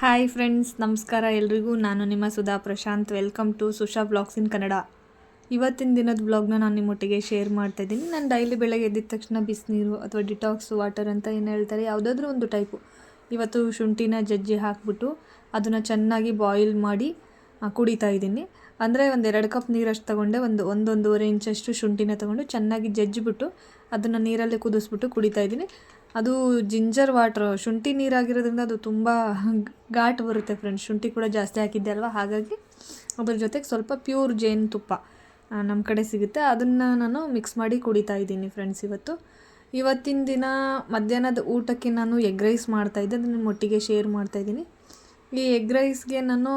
Hi friends, ನಮಸ್ಕಾರ ಎಲ್ರಿಗೂ. ನಾನು ನಿಮ್ಮ Sudha Prashanth. Welcome to Susha blogs in Kannada. ಇವತ್ತಿನ ದಿನದ ಬ್ಲಾಗ್ನ ನಾನು ನಿಮ್ಮೊಟ್ಟಿಗೆ ಶೇರ್ ಮಾಡ್ತಾಯಿದ್ದೀನಿ. ನಾನು ಡೈಲಿ ಬೆಳಗ್ಗೆ ಎದ್ದಿದ ತಕ್ಷಣ ಬಿಸಿನೀರು ಅಥವಾ ಡಿಟಾಕ್ಸ್ ವಾಟರ್ ಅಂತ ಏನು ಹೇಳ್ತಾರೆ, ಯಾವುದಾದ್ರೂ ಒಂದು ಟೈಪು. ಇವತ್ತು ಶುಂಠಿನ ಜಜ್ಜಿ ಹಾಕಿಬಿಟ್ಟು ಅದನ್ನು ಚೆನ್ನಾಗಿ ಬಾಯ್ಲ್ ಮಾಡಿ ಕುಡಿತಾ ಇದ್ದೀನಿ. ಅಂದರೆ 1-2 ಕಪ್ ನೀರಷ್ಟು ತೊಗೊಂಡೆ, ಒಂದೂವರೆ ಇಂಚಷ್ಟು ಶುಂಠಿನ ತೊಗೊಂಡು ಚೆನ್ನಾಗಿ ಜಜ್ಜಿಬಿಟ್ಟು ಅದನ್ನು ನೀರಲ್ಲಿ ಕುದಿಸ್ಬಿಟ್ಟು ಕುಡಿತಾ ಇದ್ದೀನಿ. ಅದು ಜಿಂಜರ್ ವಾಟ್ರ್, ಶುಂಠಿ ನೀರಾಗಿರೋದ್ರಿಂದ ಅದು ತುಂಬ ಘಾಟ್ ಬರುತ್ತೆ ಫ್ರೆಂಡ್ಸ್. ಶುಂಠಿ ಕೂಡ ಜಾಸ್ತಿ ಹಾಕಿದ್ದೆ ಅಲ್ವಾ, ಹಾಗಾಗಿ ಅದ್ರ ಜೊತೆಗೆ ಸ್ವಲ್ಪ ಪ್ಯೂರ್ ಜೇನುತುಪ್ಪ ನಮ್ಮ ಕಡೆ ಸಿಗುತ್ತೆ, ಅದನ್ನು ನಾನು ಮಿಕ್ಸ್ ಮಾಡಿ ಕುಡಿತಾ ಇದ್ದೀನಿ ಫ್ರೆಂಡ್ಸ್. ಇವತ್ತಿನ ದಿನ ಮಧ್ಯಾಹ್ನದ ಊಟಕ್ಕೆ ನಾನು ಎಗ್ ರೈಸ್ ಮಾಡ್ತಾಯಿದ್ದೆ, ಅದನ್ನು ಒಟ್ಟಿಗೆ ಶೇರ್ ಮಾಡ್ತಾಯಿದ್ದೀನಿ. ಈ ಎಗ್ ರೈಸ್ಗೆ ನಾನು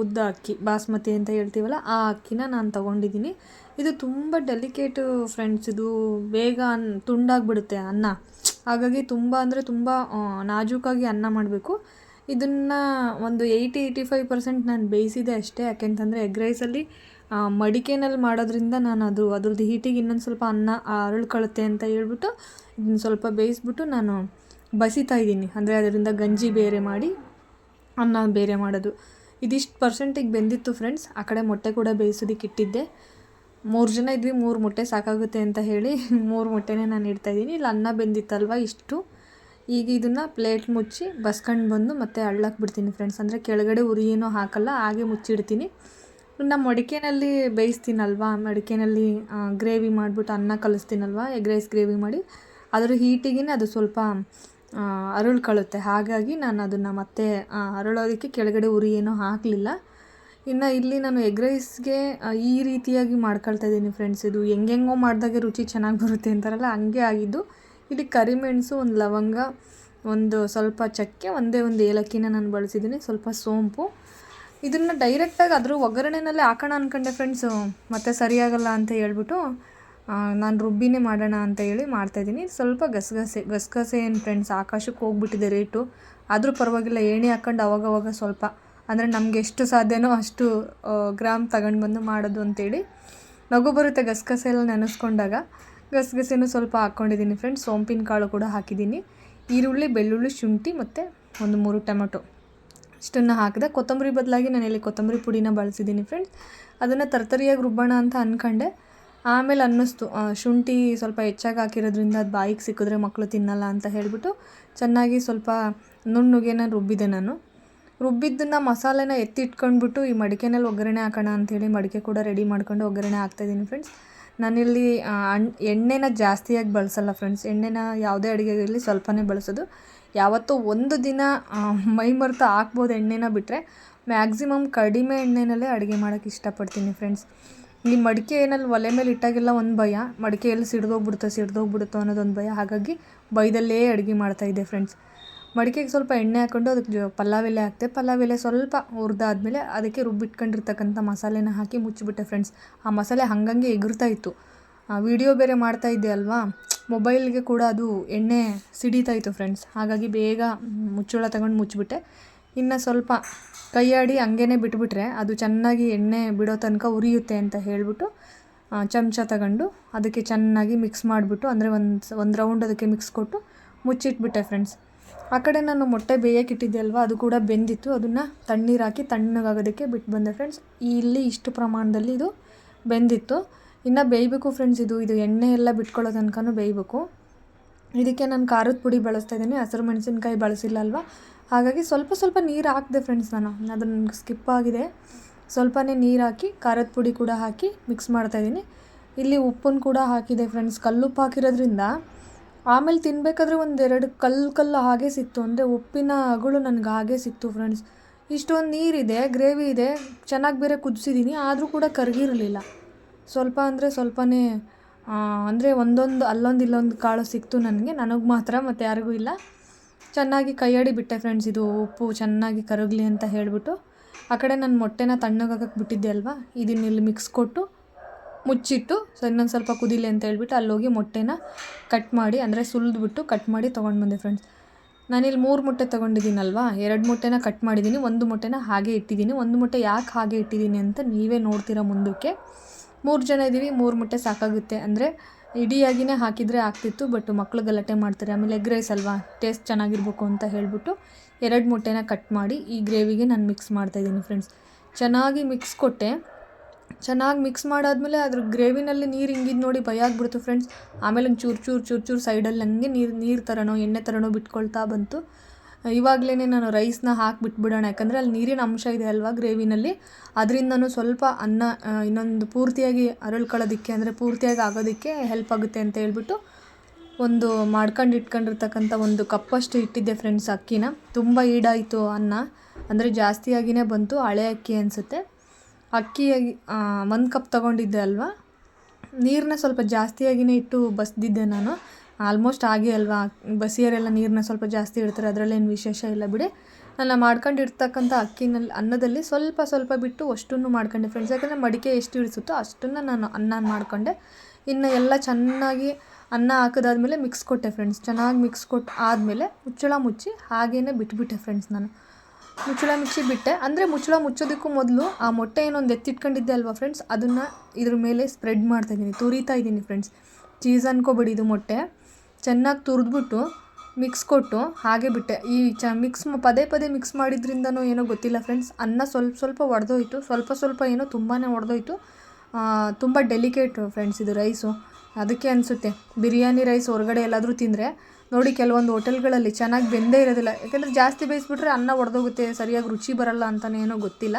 ಉದ್ದ ಅಕ್ಕಿ, ಬಾಸ್ಮತಿ ಅಂತ ಹೇಳ್ತೀವಲ್ಲ, ಆ ಅಕ್ಕಿನ ನಾನು ತೊಗೊಂಡಿದ್ದೀನಿ. ಇದು ತುಂಬ ಡೆಲಿಕೇಟು ಫ್ರೆಂಡ್ಸ್. ಇದು ಬೇಗ ತುಂಡಾಗಿಬಿಡುತ್ತೆ ಅನ್ನ, ಹಾಗಾಗಿ ತುಂಬ ಅಂದರೆ ತುಂಬ ನಾಜೂಕಾಗಿ ಅನ್ನ ಮಾಡಬೇಕು. ಇದನ್ನು ಒಂದು 80-85% ನಾನು ಬೇಯಿಸಿದೆ ಅಷ್ಟೇ. ಯಾಕೆಂತಂದರೆ ಎಗ್ ರೈಸಲ್ಲಿ ಮಡಿಕೆನಲ್ಲಿ ಮಾಡೋದ್ರಿಂದ ನಾನು ಅದ್ರದ್ದು ಹೀಟಿಗೆ ಇನ್ನೊಂದು ಸ್ವಲ್ಪ ಅನ್ನ ಅರಳ್ಕೊಳ್ಳುತ್ತೆ ಅಂತ ಹೇಳ್ಬಿಟ್ಟು ಇದನ್ನು ಸ್ವಲ್ಪ ಬೇಯಿಸ್ಬಿಟ್ಟು ನಾನು ಬಸಿತಾ ಇದ್ದೀನಿ. ಅಂದರೆ ಅದರಿಂದ ಗಂಜಿ ಬೇರೆ ಮಾಡಿ ಅನ್ನ ಬೇರೆ ಮಾಡೋದು. ಇದಿಷ್ಟು ಪರ್ಸೆಂಟಿಗೆ ಬೆಂದಿತ್ತು ಫ್ರೆಂಡ್ಸ್. ಆ ಕಡೆ ಮೊಟ್ಟೆ ಕೂಡ ಬೇಯಿಸೋದಕ್ಕೆ ಇಟ್ಟಿದ್ದೆ. 3 ಜನ ಇದ್ವಿ, 3 ಮೊಟ್ಟೆ ಸಾಕಾಗುತ್ತೆ ಅಂತ ಹೇಳಿ 3 ಮೊಟ್ಟೆನೇ ನಾನು ಇಡ್ತಾಯಿದ್ದೀನಿ. ಇಲ್ಲಿ ಅನ್ನ ಬೆಂದಿತ್ತಲ್ವ ಇಷ್ಟು. ಈಗ ಇದನ್ನು ಪ್ಲೇಟ್ ಮುಚ್ಚಿ ಬಸ್ಕೊಂಡು ಬಂದು ಮತ್ತೆ ಅಳ್ಳಕ್ಕೆ ಬಿಡ್ತೀನಿ ಫ್ರೆಂಡ್ಸ್. ಅಂದರೆ ಕೆಳಗಡೆ ಉರಿ ಏನೂ ಹಾಕಲ್ಲ, ಹಾಗೆ ಮುಚ್ಚಿಡ್ತೀನಿ. ಇನ್ನು ಮಡಿಕೆನಲ್ಲಿ ಬೇಯಿಸ್ತೀನಲ್ವ, ಮಡಿಕೆನಲ್ಲಿ ಗ್ರೇವಿ ಮಾಡಿಬಿಟ್ಟು ಅನ್ನ ಕಲಿಸ್ತೀನಲ್ವ, ಎಗ್ ರೈಸ್ ಗ್ರೇವಿ ಮಾಡಿ, ಅದರ ಹೀಟಿಗೆ ಅದು ಸ್ವಲ್ಪ ಅರಳ್ಕೊಳ್ಳುತ್ತೆ. ಹಾಗಾಗಿ ನಾನು ಅದನ್ನು ಮತ್ತೆ ಅರಳೋದಕ್ಕೆ ಕೆಳಗಡೆ ಉರಿ ಏನೂ ಹಾಕಲಿಲ್ಲ. ಇನ್ನು ಇಲ್ಲಿ ನಾನು ಎಗ್ ರೈಸ್ಗೆ ಈ ರೀತಿಯಾಗಿ ಮಾಡ್ಕೊಳ್ತಾ ಇದ್ದೀನಿ ಫ್ರೆಂಡ್ಸ್. ಇದು ಹೆಂಗೆಂಗೋ ಮಾಡಿದಾಗೆ ರುಚಿ ಚೆನ್ನಾಗಿ ಬರುತ್ತೆ ಅಂತಾರಲ್ಲ, ಹಂಗೆ ಆಗಿದ್ದು. ಇಲ್ಲಿ ಕರಿಮೆಣಸು, ಒಂದು ಲವಂಗ, ಒಂದು ಸ್ವಲ್ಪ ಚಕ್ಕೆ, ಒಂದು ಏಲಕ್ಕಿನ ನಾನು ಬಳಸಿದ್ದೀನಿ, ಸ್ವಲ್ಪ ಸೋಂಪು. ಇದನ್ನು ಡೈರೆಕ್ಟಾಗಿ ಅದ್ರ ಒಗ್ಗರಣೆನಲ್ಲೇ ಹಾಕೋಣ ಅಂದ್ಕೊಂಡೆ ಫ್ರೆಂಡ್ಸು, ಮತ್ತು ಸರಿಯಾಗಲ್ಲ ಅಂತ ಹೇಳ್ಬಿಟ್ಟು ನಾನು ರುಬ್ಬಿನೇ ಮಾಡೋಣ ಅಂತ ಹೇಳಿ ಮಾಡ್ತಾಯಿದ್ದೀನಿ. ಸ್ವಲ್ಪ ಗಸಗಸೆ ಏನು ಫ್ರೆಂಡ್ಸ್ ಆಕಾಶಕ್ಕೆ ಹೋಗ್ಬಿಟ್ಟಿದೆ ರೇಟು. ಆದರೂ ಪರವಾಗಿಲ್ಲ, ಏಣಿ ಹಾಕ್ಕೊಂಡು ಅವಾಗವಾಗ ಸ್ವಲ್ಪ, ಅಂದರೆ ನಮಗೆ ಎಷ್ಟು ಸಾಧ್ಯನೋ ಅಷ್ಟು ಗ್ರಾಮ್ ತಗೊಂಡು ಬಂದು ಮಾಡೋದು ಅಂತೇಳಿ. ನಗು ಬರುತ್ತೆ ಗಸಗಸೆ ಎಲ್ಲ ನೆನೆಸ್ಕೊಂಡಾಗ. ಗಸಗಸೆನೂ ಸ್ವಲ್ಪ ಹಾಕ್ಕೊಂಡಿದ್ದೀನಿ ಫ್ರೆಂಡ್ಸ್. ಸೋಂಪಿನ ಕಾಳು ಕೂಡ ಹಾಕಿದ್ದೀನಿ. ಈರುಳ್ಳಿ, ಬೆಳ್ಳುಳ್ಳಿ, ಶುಂಠಿ ಮತ್ತು 3 ಟೊಮೆಟೊ ಇಷ್ಟನ್ನು ಹಾಕಿದೆ. ಕೊತ್ತಂಬರಿ ಬದಲಾಗಿ ನಾನಿಲ್ಲಿ ಕೊತ್ತಂಬರಿ ಪುಡಿನ ಬಳಸಿದ್ದೀನಿ ಫ್ರೆಂಡ್ಸ್. ಅದನ್ನು ತರ್ತರಿಯಾಗಿ ರುಬ್ಬೋಣ ಅಂತ ಅಂದ್ಕೊಂಡೆ. ಆಮೇಲೆ ಅನ್ನಿಸ್ತು ಶುಂಠಿ ಸ್ವಲ್ಪ ಹೆಚ್ಚಾಗಿ ಹಾಕಿರೋದ್ರಿಂದ ಅದು ಬಾಯಿಗೆ ಸಿಕ್ಕಿದ್ರೆ ಮಕ್ಕಳು ತಿನ್ನಲ್ಲ ಅಂತ ಹೇಳಿಬಿಟ್ಟು ಚೆನ್ನಾಗಿ ಸ್ವಲ್ಪ ನುಣ್ಣುಗೆನ ರುಬ್ಬಿದೆ ನಾನು. ರುಬ್ಬಿದ್ದನ್ನು ಮಸಾಲೆನ ಎತ್ತಿಟ್ಕೊಂಡ್ಬಿಟ್ಟು ಈ ಮಡಿಕೆನಲ್ಲಿ ಒಗ್ಗರಣೆ ಹಾಕೋಣ ಅಂಥೇಳಿ ಮಡಿಕೆ ಕೂಡ ರೆಡಿ ಮಾಡ್ಕೊಂಡು ಒಗ್ಗರಣೆ ಹಾಕ್ತಾಯಿದ್ದೀನಿ ಫ್ರೆಂಡ್ಸ್. ನಾನಿಲ್ಲಿ ಎಣ್ಣೆನ ಜಾಸ್ತಿಯಾಗಿ ಬಳಸಲ್ಲ ಫ್ರೆಂಡ್ಸ್. ಎಣ್ಣೆನ ಯಾವುದೇ ಅಡುಗೆಯಲ್ಲಿ ಸ್ವಲ್ಪನೇ ಬಳಸೋದು. ಯಾವತ್ತೂ ಒಂದು ದಿನ ಮೈ ಮರೆತು ಹಾಕ್ಬೋದು ಎಣ್ಣೆನ ಬಿಟ್ಟರೆ, ಮ್ಯಾಕ್ಸಿಮಮ್ ಕಡಿಮೆ ಎಣ್ಣೆನಲ್ಲೇ ಅಡುಗೆ ಮಾಡೋಕ್ಕೆ ಇಷ್ಟಪಡ್ತೀನಿ ಫ್ರೆಂಡ್ಸ್. ಈ ಮಡಿಕೆನಲ್ಲಿ ಒಲೆ ಮೇಲೆ ಇಟ್ಟಾಗೆಲ್ಲ ಒಂದು ಭಯ, ಮಡಿಕೆಯಲ್ಲಿ ಸಿಡ್ದೋಗ್ಬಿಡುತ್ತೋ ಅನ್ನೋದೊಂದು ಭಯ. ಹಾಗಾಗಿ ಬೈದಲ್ಲೇ ಅಡುಗೆ ಮಾಡ್ತಾಯಿದ್ದೆ ಫ್ರೆಂಡ್ಸ್. ಮಡಿಕೆಗೆ ಸ್ವಲ್ಪ ಎಣ್ಣೆ ಹಾಕ್ಕೊಂಡು ಅದಕ್ಕೆ ಪಲಾವ್ ಎಲೆ ಹಾಕ್ತೆ. ಪಲಾವ್ ಎಲೆ ಸ್ವಲ್ಪ ಹುರಿದಾದ್ಮೇಲೆ ಅದಕ್ಕೆ ರುಬ್ಬಿಟ್ಕೊಂಡಿರ್ತಕ್ಕಂಥ ಮಸಾಲೆನ ಹಾಕಿ ಮುಚ್ಚಿಬಿಟ್ಟೆ ಫ್ರೆಂಡ್ಸ್. ಆ ಮಸಾಲೆ ಹಾಗಂಗೆ ಎಗುರ್ತಾ ಇತ್ತು. ವಿಡಿಯೋ ಬೇರೆ ಮಾಡ್ತಾಯಿದ್ದೆ ಅಲ್ವಾ, ಮೊಬೈಲ್ಗೆ ಕೂಡ ಅದು ಎಣ್ಣೆ ಸಿಡಿತಾಯಿತ್ತು ಫ್ರೆಂಡ್ಸ್. ಹಾಗಾಗಿ ಬೇಗ ಮುಚ್ಚಳ ತಗೊಂಡು ಮುಚ್ಚಿಬಿಟ್ಟೆ. ಇನ್ನು ಸ್ವಲ್ಪ ಕೈಯಾಡಿ ಹಂಗೇ ಬಿಟ್ಬಿಟ್ರೆ ಅದು ಚೆನ್ನಾಗಿ ಎಣ್ಣೆ ಬಿಡೋ ತನಕ ಉರಿಯುತ್ತೆ ಅಂತ ಹೇಳಿಬಿಟ್ಟು ಚಮಚ ತಗೊಂಡು ಅದಕ್ಕೆ ಚೆನ್ನಾಗಿ ಮಿಕ್ಸ್ ಮಾಡಿಬಿಟ್ಟು, ಅಂದರೆ ಒಂದು ರೌಂಡ್ ಅದಕ್ಕೆ ಮಿಕ್ಸ್ ಕೊಟ್ಟು ಮುಚ್ಚಿಟ್ಬಿಟ್ಟೆ ಫ್ರೆಂಡ್ಸ್. ಆ ಕಡೆ ನಾನು ಮೊಟ್ಟೆ ಬೇಯಕ್ಕೆ ಇಟ್ಟಿದ್ದೆ ಅಲ್ವಾ, ಅದು ಕೂಡ ಬೆಂದಿತ್ತು. ಅದನ್ನು ತಣ್ಣೀರು ಹಾಕಿ ತಣ್ಣಗಾಗೋದಕ್ಕೆ ಬಿಟ್ಟು ಬಂದೆ ಫ್ರೆಂಡ್ಸ್. ಇಲ್ಲಿ ಇಷ್ಟು ಪ್ರಮಾಣದಲ್ಲಿ ಇದು ಬೆಂದಿತ್ತು. ಇನ್ನು ಬೇಯಬೇಕು ಫ್ರೆಂಡ್ಸ್. ಇದು ಎಣ್ಣೆ ಎಲ್ಲ ಬಿಟ್ಕೊಳ್ಳೋ ತನಕ ಬೇಯಬೇಕು. ಇದಕ್ಕೆ ನಾನು ಖಾರದ ಪುಡಿ ಬಳಸ್ತಾ ಇದ್ದೀನಿ, ಹಸಿರು ಮೆಣಸಿನ್ಕಾಯಿ ಬಳಸಿಲ್ಲ ಅಲ್ವಾ, ಹಾಗಾಗಿ ಸ್ವಲ್ಪ ನೀರು ಹಾಕಿದೆ ಫ್ರೆಂಡ್ಸ್. ನಾನು ಅದನ್ನು ಸ್ಕಿಪ್ ಆಗಿದೆ. ಸ್ವಲ್ಪನೇ ನೀರು ಹಾಕಿ ಖಾರದ ಪುಡಿ ಕೂಡ ಹಾಕಿ ಮಿಕ್ಸ್ ಮಾಡ್ತಾಯಿದ್ದೀನಿ. ಇಲ್ಲಿ ಉಪ್ಪನ್ನು ಕೂಡ ಹಾಕಿದೆ ಫ್ರೆಂಡ್ಸ್. ಕಲ್ಲುಪ್ಪು ಹಾಕಿರೋದ್ರಿಂದ ಆಮೇಲೆ ತಿನ್ನಬೇಕಾದ್ರೆ 1-2 ಕಲ್ಲು ಹಾಗೆ ಸಿಕ್ತು. ಅಂದರೆ ಉಪ್ಪಿನ ಅಗಳು ನನಗೆ ಹಾಗೆ ಸಿಕ್ತು ಫ್ರೆಂಡ್ಸ್. ಇಷ್ಟೊಂದು ನೀರಿದೆ, ಗ್ರೇವಿ ಇದೆ, ಚೆನ್ನಾಗಿ ಬೇರೆ ಕುದಿಸಿದ್ದೀನಿ, ಆದರೂ ಕೂಡ ಕರಗಿರಲಿಲ್ಲ. ಸ್ವಲ್ಪ ಅಂದರೆ ಸ್ವಲ್ಪನೇ, ಅಂದರೆ ಅಲ್ಲೊಂದು ಇಲ್ಲೊಂದು ಕಾಳು ಸಿಕ್ತು ನನಗೆ ಮಾತ್ರ, ಮತ್ತು ಯಾರಿಗೂ ಇಲ್ಲ. ಚೆನ್ನಾಗಿ ಕೈಯಾಡಿ ಬಿಟ್ಟೆ ಫ್ರೆಂಡ್ಸ್. ಇದು ಉಪ್ಪು ಚೆನ್ನಾಗಿ ಕರಗಲಿ ಅಂತ ಹೇಳಿಬಿಟ್ಟು. ಆ ಕಡೆ ನಾನು ಮೊಟ್ಟೆನ ತಣ್ಣಗಾಗಕ್ಕೆ ಬಿಟ್ಟಿದ್ದೆ ಅಲ್ವಾ, ಇದನ್ನಿಲ್ಲಿ ಮಿಕ್ಸ್ ಕೊಟ್ಟು ಮುಚ್ಚಿಟ್ಟು ಇನ್ನೊಂದು ಸ್ವಲ್ಪ ಕುದಿಲಿ ಅಂತ ಹೇಳ್ಬಿಟ್ಟು ಅಲ್ಲೋಗಿ ಮೊಟ್ಟೆನ ಕಟ್ ಮಾಡಿ, ಅಂದರೆ ಸುಲಿದ್ಬಿಟ್ಟು ಕಟ್ ಮಾಡಿ ತೊಗೊಂಡು ಬಂದೆ ಫ್ರೆಂಡ್ಸ್. ನಾನಿಲ್ಲಿ 3 ಮೊಟ್ಟೆ ತೊಗೊಂಡಿದ್ದೀನಲ್ವಾ, 2 ಮೊಟ್ಟೆನ ಕಟ್ ಮಾಡಿದ್ದೀನಿ, 1 ಮೊಟ್ಟೆನ ಹಾಗೆ ಇಟ್ಟಿದ್ದೀನಿ. 1 ಮೊಟ್ಟೆ ಯಾಕೆ ಹಾಗೆ ಇಟ್ಟಿದ್ದೀನಿ ಅಂತ ನೀವೇ ನೋಡ್ತೀರಾ ಮುಂದಕ್ಕೆ. 3 ಜನ ಇದ್ದೀವಿ, 3 ಮೊಟ್ಟೆ ಸಾಕಾಗುತ್ತೆ. ಅಂದರೆ ಇಡಿಯಾಗಿಯೇ ಹಾಕಿದರೆ ಆಗ್ತಿತ್ತು, ಬಟ್ ಮಕ್ಕಳು ಗಲಾಟೆ ಮಾಡ್ತಾರೆ. ಆಮೇಲೆ ಎಗ್ ರೈಸ್ ಅಲ್ವಾ, ಟೇಸ್ಟ್ ಚೆನ್ನಾಗಿರ್ಬೇಕು ಅಂತ ಹೇಳಿಬಿಟ್ಟು 2 ಮೊಟ್ಟೆನ ಕಟ್ ಮಾಡಿ ಈ ಗ್ರೇವಿಗೆ ನಾನು ಮಿಕ್ಸ್ ಮಾಡ್ತಾಯಿದ್ದೀನಿ ಫ್ರೆಂಡ್ಸ್. ಚೆನ್ನಾಗಿ ಮಿಕ್ಸ್ ಕೊಟ್ಟೆ. ಚೆನ್ನಾಗಿ ಮಿಕ್ಸ್ ಮಾಡಾದಮೇಲೆ ಅದ್ರ ಗ್ರೇವಿನಲ್ಲಿ ನೀರು ಹಿಂಗಿದ್ದು ನೋಡಿ ಭಯ ಆಗ್ಬಿಡ್ತು ಫ್ರೆಂಡ್ಸ್. ಆಮೇಲೆ ಒಂದು ಚೂರು ಸೈಡಲ್ಲಿ ಹಂಗೆ ನೀರು ಥರನೋ ಎಣ್ಣೆ ಥರನೋ ಬಿಟ್ಕೊಳ್ತಾ ಬಂತು. ಇವಾಗಲೇ ನಾನು ರೈಸ್ನ ಹಾಕಿಬಿಟ್ಬಿಡೋಣ, ಯಾಕಂದರೆ ಅಲ್ಲಿ ನೀರಿನ ಅಂಶ ಇದೆ ಅಲ್ವಾ ಗ್ರೇವಿನಲ್ಲಿ. ಅದರಿಂದನೂ ಸ್ವಲ್ಪ ಅನ್ನ ಇನ್ನೊಂದು ಪೂರ್ತಿಯಾಗಿ ಅರಳ್ಕೊಳ್ಳೋದಕ್ಕೆ, ಅಂದರೆ ಪೂರ್ತಿಯಾಗಿ ಆಗೋದಕ್ಕೆ ಹೆಲ್ಪ್ ಆಗುತ್ತೆ ಅಂತ ಹೇಳ್ಬಿಟ್ಟು ಒಂದು ಇಟ್ಕೊಂಡಿರ್ತಕ್ಕಂಥ ಒಂದು ಕಪ್ಪಷ್ಟು ಇಟ್ಟಿದ್ದೆ ಫ್ರೆಂಡ್ಸ್ ಅಕ್ಕಿನ. ತುಂಬ ಈಡಾಯಿತು ಅನ್ನ, ಅಂದರೆ ಜಾಸ್ತಿಯಾಗಿಯೇ ಬಂತು. ಹಳೆ ಅಕ್ಕಿ ಅನಿಸುತ್ತೆ. ಅಕ್ಕಿ 1 ಕಪ್ ತೊಗೊಂಡಿದ್ದೆ ಅಲ್ವಾ, ನೀರನ್ನ ಸ್ವಲ್ಪ ಜಾಸ್ತಿಯಾಗಿಯೇ ಇಟ್ಟು ಬಸ್ದಿದ್ದೆ ನಾನು. ಆಲ್ಮೋಸ್ಟ್ ಹಾಗೆ ಅಲ್ವಾ, ಬಸಿಯರೆಲ್ಲ ನೀರನ್ನ ಸ್ವಲ್ಪ ಜಾಸ್ತಿ ಇಡ್ತಾರೆ, ಅದರಲ್ಲೇನು ವಿಶೇಷ ಇಲ್ಲ ಬಿಡಿ. ನಾನು ಮಾಡ್ಕೊಂಡಿರ್ತಕ್ಕಂಥ ಅನ್ನದಲ್ಲಿ ಸ್ವಲ್ಪ ಬಿಟ್ಟು ಅಷ್ಟನ್ನು ಮಾಡ್ಕೊಂಡೆ ಫ್ರೆಂಡ್ಸ್. ಯಾಕಂದರೆ ಮಡಿಕೆ ಎಷ್ಟು ಇಳಿಸುತ್ತೋ ಅಷ್ಟನ್ನು ನಾನು ಅನ್ನ ಮಾಡಿಕೊಂಡೆ. ಇನ್ನು ಎಲ್ಲ ಚೆನ್ನಾಗಿ ಅನ್ನ ಹಾಕಿದಾದ್ಮೇಲೆ ಮಿಕ್ಸ್ ಕೊಟ್ಟೆ ಫ್ರೆಂಡ್ಸ್. ಚೆನ್ನಾಗಿ ಮಿಕ್ಸ್ ಕೊಟ್ಟು ಆದಮೇಲೆ ಮುಚ್ಚಳ ಮುಚ್ಚಿ ಹಾಗೇ ಬಿಟ್ಬಿಟ್ಟೆ ಫ್ರೆಂಡ್ಸ್. ನಾನು ಮುಚ್ಚಳ ಮುಚ್ಚಿ ಬಿಟ್ಟೆ. ಅಂದರೆ ಮುಚ್ಚಳ ಮುಚ್ಚೋದಕ್ಕೂ ಮೊದಲು ಆ ಮೊಟ್ಟೆ ಏನೊಂದು ಎತ್ತಿಟ್ಕೊಂಡಿದ್ದೆ ಅಲ್ವಾ ಫ್ರೆಂಡ್ಸ್, ಅದನ್ನು ಇದ್ರ ಮೇಲೆ ಸ್ಪ್ರೆಡ್ ಮಾಡ್ತಾಯಿದ್ದೀನಿ, ತುರಿತಾ ಇದ್ದೀನಿ ಫ್ರೆಂಡ್ಸ್. ಚೀಸ್ ಅನ್ಕೋಬೇಡಿ, ಇದು ಮೊಟ್ಟೆ. ಚೆನ್ನಾಗಿ ತುರಿದ್ಬಿಟ್ಟು ಮಿಕ್ಸ್ ಕೊಟ್ಟು ಹಾಗೆ ಬಿಟ್ಟೆ. ಈ ಪದೇ ಮಿಕ್ಸ್ ಮಾಡಿದ್ರಿಂದನೋ ಏನೋ ಗೊತ್ತಿಲ್ಲ ಫ್ರೆಂಡ್ಸ್, ಅನ್ನ ಸ್ವಲ್ಪ ಒಡೆದೋಯ್ತು. ಸ್ವಲ್ಪ ಏನೋ ತುಂಬಾ ಒಡೆದೋಯ್ತು. ತುಂಬ ಡೆಲಿಕೇಟ್ ಫ್ರೆಂಡ್ಸ್ ಇದು ರೈಸು. ಅದಕ್ಕೆ ಅನಿಸುತ್ತೆ ಬಿರಿಯಾನಿ ರೈಸ್ ಹೊರಗಡೆ ಎಲ್ಲಾದರೂ ತಿಂದರೆ ನೋಡಿ, ಕೆಲವೊಂದು ಹೋಟೆಲ್ಗಳಲ್ಲಿ ಚೆನ್ನಾಗಿ ಬೆಂದೇ ಇರೋದಿಲ್ಲ. ಯಾಕೆಂದರೆ ಜಾಸ್ತಿ ಬೇಯಿಸ್ಬಿಟ್ರೆ ಅನ್ನ ಒಡೆದೋಗುತ್ತೆ, ಸರಿಯಾಗಿ ರುಚಿ ಬರಲ್ಲ ಅಂತಲೇ ಏನೋ ಗೊತ್ತಿಲ್ಲ.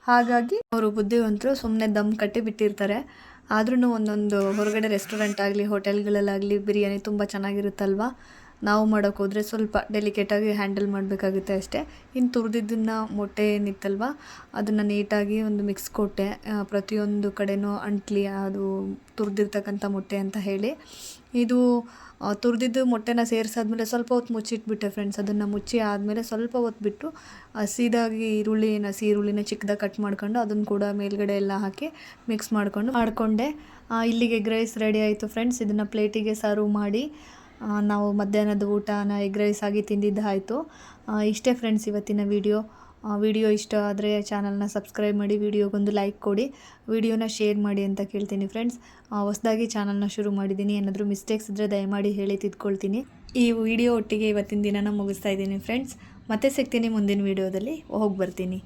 ಹಾಗಾಗಿ ಅವರು ಬುದ್ಧಿವಂತರು ಸುಮ್ಮನೆ ದಮ್ ಕಟ್ಟಿ ಬಿಟ್ಟಿರ್ತಾರೆ. ಆದ್ರೂ ಒಂದೊಂದು ಹೊರಗಡೆ ರೆಸ್ಟೋರೆಂಟ್ ಆಗಲಿ ಹೋಟೆಲ್ಗಳಲ್ಲಾಗಲಿ ಬಿರಿಯಾನಿ ತುಂಬ ಚೆನ್ನಾಗಿರುತ್ತಲ್ವ. ನಾವು ಮಾಡೋಕ್ಕೆ ಹೋದರೆ ಸ್ವಲ್ಪ ಡೆಲಿಕೇಟಾಗಿ ಹ್ಯಾಂಡಲ್ ಮಾಡಬೇಕಾಗುತ್ತೆ ಅಷ್ಟೇ. ಇನ್ನು ತುರಿದಿದ್ದನ್ನು ಮೊಟ್ಟೆ ಏನಿತ್ತಲ್ವ ಅದನ್ನು ನೀಟಾಗಿ ಒಂದು ಮಿಕ್ಸ್ ಕೊಟ್ಟೆ, ಪ್ರತಿಯೊಂದು ಕಡೆನೂ ಅಂಟ್ಲಿ ಅದು ತುರಿದಿರ್ತಕ್ಕಂಥ ಮೊಟ್ಟೆ ಅಂತ ಹೇಳಿ. ಇದು ತುರಿದಿದ್ದು ಮೊಟ್ಟೆನ ಸೇರಿಸಾದ್ಮೇಲೆ ಸ್ವಲ್ಪ ಹೊತ್ತು ಮುಚ್ಚಿಟ್ಬಿಟ್ಟೆ ಫ್ರೆಂಡ್ಸ್. ಅದನ್ನು ಮುಚ್ಚಿ ಆದಮೇಲೆ ಸ್ವಲ್ಪ ಹೊತ್ತು ಬಿಟ್ಟು ಹಸಿ ಈರುಳ್ಳಿನ ಚಿಕ್ಕದಾಗಿ ಕಟ್ ಮಾಡ್ಕೊಂಡು ಅದನ್ನು ಕೂಡ ಮೇಲ್ಗಡೆ ಎಲ್ಲ ಹಾಕಿ ಮಿಕ್ಸ್ ಮಾಡಿಕೊಂಡೆ. ಇಲ್ಲಿಗೆ ಎಗ್ ರೈಸ್ ರೆಡಿ ಆಯಿತು ಫ್ರೆಂಡ್ಸ್. ಇದನ್ನು ಪ್ಲೇಟಿಗೆ ಸರ್ವ್ ಮಾಡಿ ನಾವು ಮಧ್ಯಾಹ್ನದ ಊಟನ ಎಗ್ ರೈಸ್ ಆಗಿ ತಿಂದಿದ್ದಾಯಿತು. ಇಷ್ಟೇ ಫ್ರೆಂಡ್ಸ್ ಇವತ್ತಿನ ವಿಡಿಯೋ ಇಷ್ಟ ಆದರೆ ಚಾನಲ್ನ ಸಬ್ಸ್ಕ್ರೈಬ್ ಮಾಡಿ, ವಿಡಿಯೋಗೊಂದು ಲೈಕ್ ಕೊಡಿ, ವಿಡಿಯೋನ ಶೇರ್ ಮಾಡಿ ಅಂತ ಕೇಳ್ತೀನಿ ಫ್ರೆಂಡ್ಸ್. ಹೊಸದಾಗಿ ಚಾನಲ್ನ ಶುರು ಮಾಡಿದ್ದೀನಿ, ಏನಾದರೂ ಮಿಸ್ಟೇಕ್ಸ್ ಇದ್ದರೆ ದಯಮಾಡಿ ಹೇಳಿ ತಿದ್ಕೊಳ್ತೀನಿ. ಈ ವಿಡಿಯೋ ಒಟ್ಟಿಗೆ ಇವತ್ತಿನ ದಿನನ ಮುಗಿಸ್ತಾ ಇದ್ದೀನಿ ಫ್ರೆಂಡ್ಸ್. ಮತ್ತೆ ಸಿಗ್ತೀನಿ ಮುಂದಿನ ವಿಡಿಯೋದಲ್ಲಿ. ಹೋಗಿ ಬರ್ತೀನಿ.